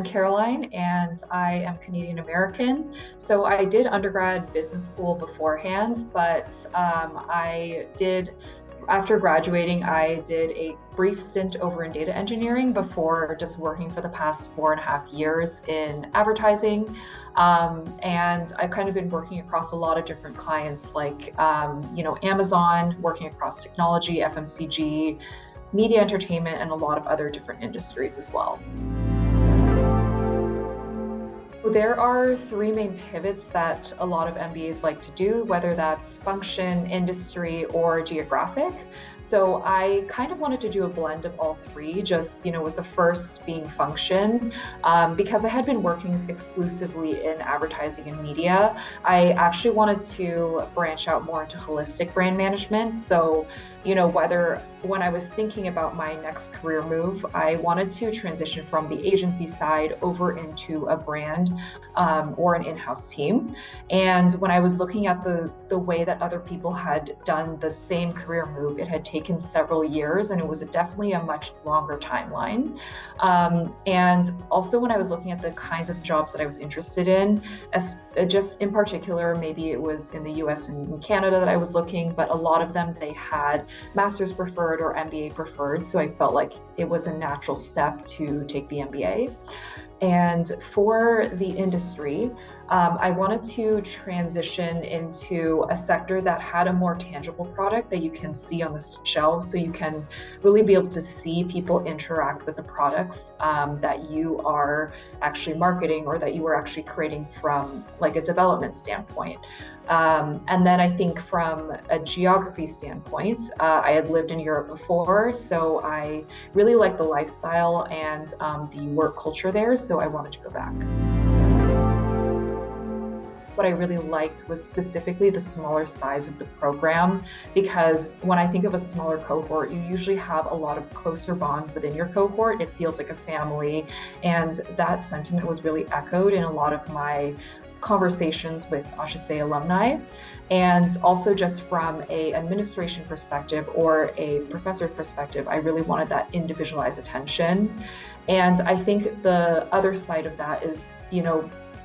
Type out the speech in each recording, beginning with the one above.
Caroline, and I am Canadian American. So I did undergrad business school beforehand, but after graduating, I did a brief stint over in data engineering before just working for the past 4.5 years in advertising. And I've kind of been working across a lot of different clients like, Amazon, working across technology, FMCG, media entertainment, and a lot of other different industries as well. There are three main pivots that a lot of MBAs like to do, whether that's function, industry, or geographic. So I kind of wanted to do a blend of all three, just, with the first being function. Because I had been working exclusively in advertising and media, I actually wanted to branch out more into holistic brand management. So, when I was thinking about my next career move, I wanted to transition from the agency side over into a brand or an in-house team. And when I was looking at the way that other people had done the same career move, it had taken several years and it was definitely a much longer timeline. And also when I was looking at the kinds of jobs that I was interested in, just in particular, maybe it was in the US and Canada that I was looking, but a lot of them, they had master's preferred or MBA preferred. So I felt like it was a natural step to take the MBA. And for the industry, I wanted to transition into a sector that had a more tangible product that you can see on the shelves, so you can really be able to see people interact with the products that you are actually marketing or that you are actually creating from like a development standpoint. And then I think from a geography standpoint, I had lived in Europe before, so I really liked the lifestyle and the work culture there, so I wanted to go back. What I really liked was specifically the smaller size of the program, because when I think of a smaller cohort, you usually have a lot of closer bonds within your cohort. It feels like a family, and that sentiment was really echoed in a lot of my conversations with HEC alumni. And also just from an administration perspective or a professor perspective, I really wanted that individualized attention. And I think the other side of that is,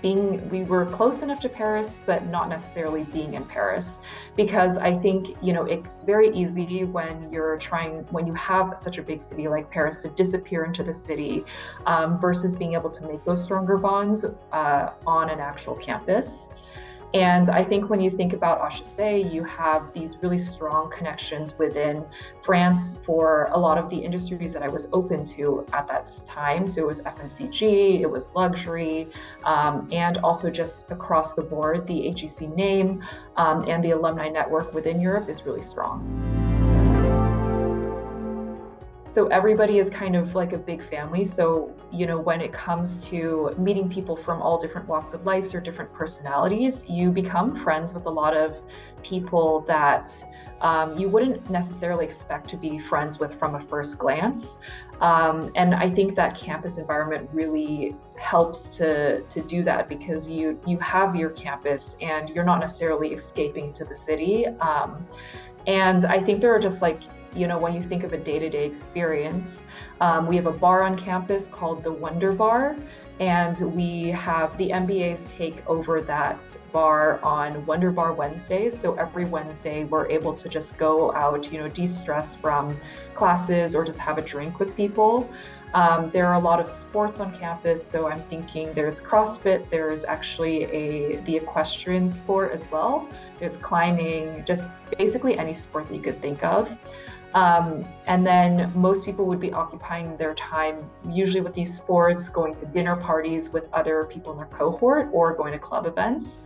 we were close enough to Paris, but not necessarily being in Paris, because I think, it's very easy when you have such a big city like Paris to disappear into the city versus being able to make those stronger bonds on an actual campus. And I think when you think about HEC, you have these really strong connections within France for a lot of the industries that I was open to at that time. So it was FMCG, it was luxury, and also just across the board, the HEC name and the alumni network within Europe is really strong. So everybody is kind of like a big family. So, when it comes to meeting people from all different walks of life or different personalities, you become friends with a lot of people that you wouldn't necessarily expect to be friends with from a first glance. And I think that campus environment really helps to do that, because you have your campus and you're not necessarily escaping into the city. And I think there are just when you think of a day-to-day experience, we have a bar on campus called the Wonder Bar, and we have the MBAs take over that bar on Wonder Bar Wednesdays. So every Wednesday, we're able to just go out, de-stress from classes or just have a drink with people. There are a lot of sports on campus, so I'm thinking there's CrossFit, there's actually the equestrian sport as well. There's climbing, just basically any sport that you could think of. And then most people would be occupying their time usually with these sports, going to dinner parties with other people in their cohort or going to club events.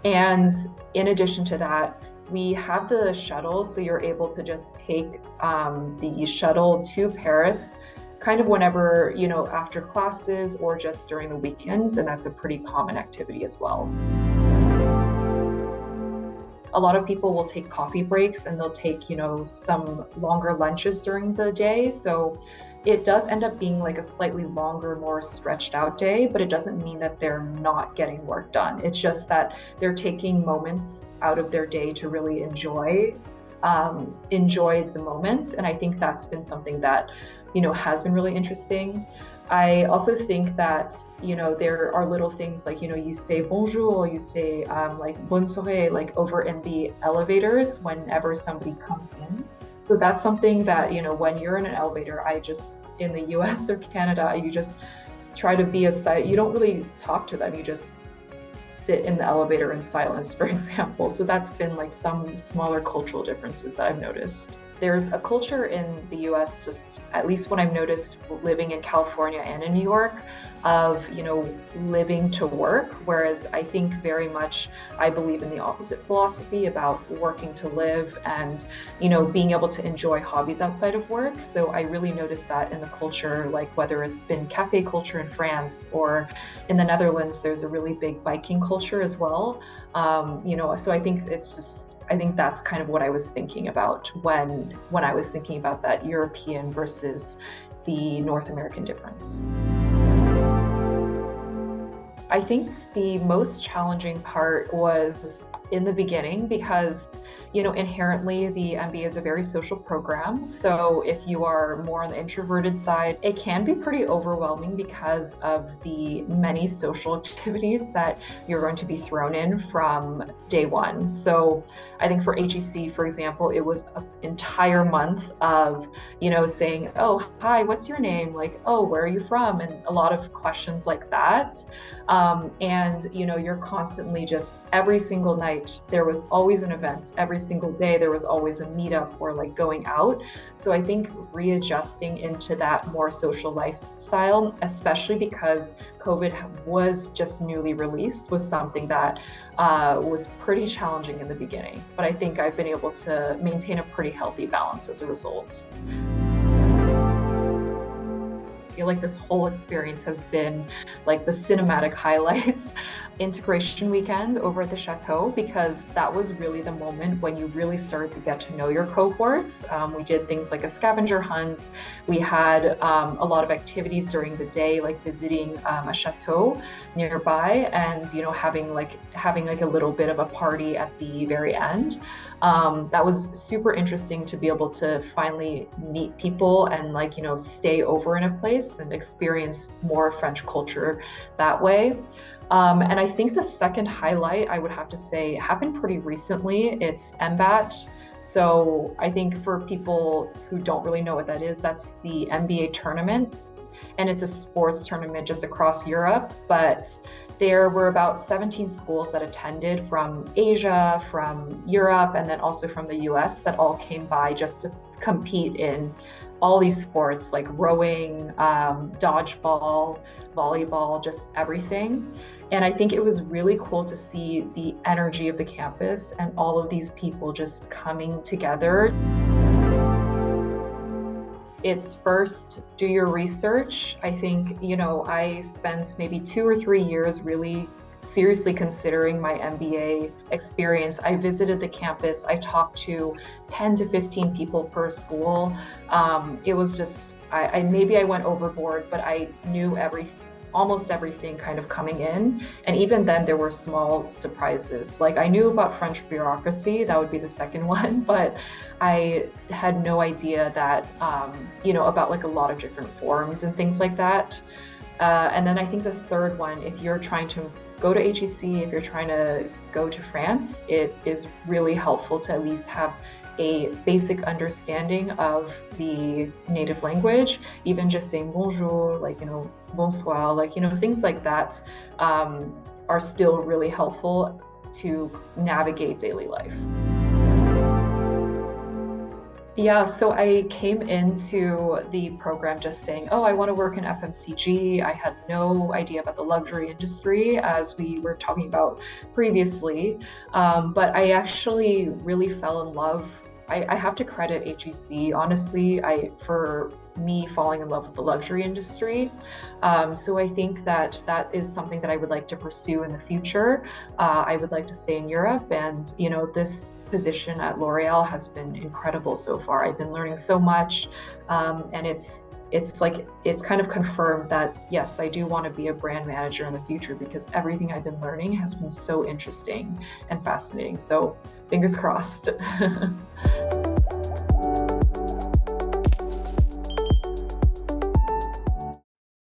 And in addition to that, we have the shuttle, so you're able to just take the shuttle to Paris kind of whenever, after classes or just during the weekends, and that's a pretty common activity as well. A lot of people will take coffee breaks and they'll take, some longer lunches during the day. So it does end up being like a slightly longer, more stretched out day, but it doesn't mean that they're not getting work done. It's just that they're taking moments out of their day to really enjoy enjoy the moment. And I think that's been something that, has been really interesting. I also think that, there are little things like, you say bonjour, you say like bonne soirée, like over in the elevators whenever somebody comes in. So that's something that, when you're in an elevator, in the US or Canada, you just try to be you don't really talk to them. You just sit in the elevator in silence, for example. So that's been like some smaller cultural differences that I've noticed. There's a culture in the US, just at least what I've noticed living in California and in New York, of, living to work. Whereas I think very much I believe in the opposite philosophy about working to live and, being able to enjoy hobbies outside of work. So I really noticed that in the culture, like whether it's been cafe culture in France or in the Netherlands, there's a really big biking culture as well. So I think that's kind of what I was thinking about when I was thinking about that European versus the North American difference. I think the most challenging part was in the beginning because, inherently the MBA is a very social program. So if you are more on the introverted side, it can be pretty overwhelming because of the many social activities that you're going to be thrown in from day one. So I think for HEC, for example, it was an entire month of, saying, oh, hi, what's your name? Like, oh, where are you from? And a lot of questions like that. And, you're constantly just every single night, there was always an event. Every single day, there was always a meetup or like going out. So I think readjusting into that more social lifestyle, especially because COVID was just newly released, was something that was pretty challenging in the beginning. But I think I've been able to maintain a pretty healthy balance as a result. I feel like this whole experience has been like the cinematic highlights. Integration weekend over at the Chateau, because that was really the moment when you really started to get to know your cohorts. We did things like a scavenger hunt. We had a lot of activities during the day, like visiting a chateau nearby and, having a little bit of a party at the very end. That was super interesting to be able to finally meet people and stay over in a place and experience more French culture that way. And I think the second highlight, I would have to say, happened pretty recently. It's MBAT. So I think for people who don't really know what that is, that's the MBA tournament. And it's a sports tournament just across Europe. But there were about 17 schools that attended from Asia, from Europe, and then also from the US that all came by just to compete in all these sports like rowing, dodgeball, volleyball, just everything. And I think it was really cool to see the energy of the campus and all of these people just coming together. It's first, do your research. I think, I spent maybe 2 or 3 years really seriously considering my MBA experience. I visited the campus. I talked to 10 to 15 people per school. It was just, maybe I went overboard, but I knew almost everything kind of coming in. And even then there were small surprises. Like I knew about French bureaucracy, that would be the second one, but I had no idea that, about like a lot of different forms and things like that. And then I think the third one, if you're trying to go to HEC, if you're trying to go to France, it is really helpful to at least have a basic understanding of the native language. Even just saying bonjour, bonsoir, things like that are still really helpful to navigate daily life. Yeah, so I came into the program just saying, oh, I want to work in FMCG. I had no idea about the luxury industry, as we were talking about previously. But I actually really fell in love. I have to credit HEC, honestly, for me falling in love with the luxury industry. So I think that is something that I would like to pursue in the future. I would like to stay in Europe, and this position at L'Oreal has been incredible so far. I've been learning so much, and it's it's kind of confirmed that yes, I do want to be a brand manager in the future because everything I've been learning has been so interesting and fascinating. So fingers crossed.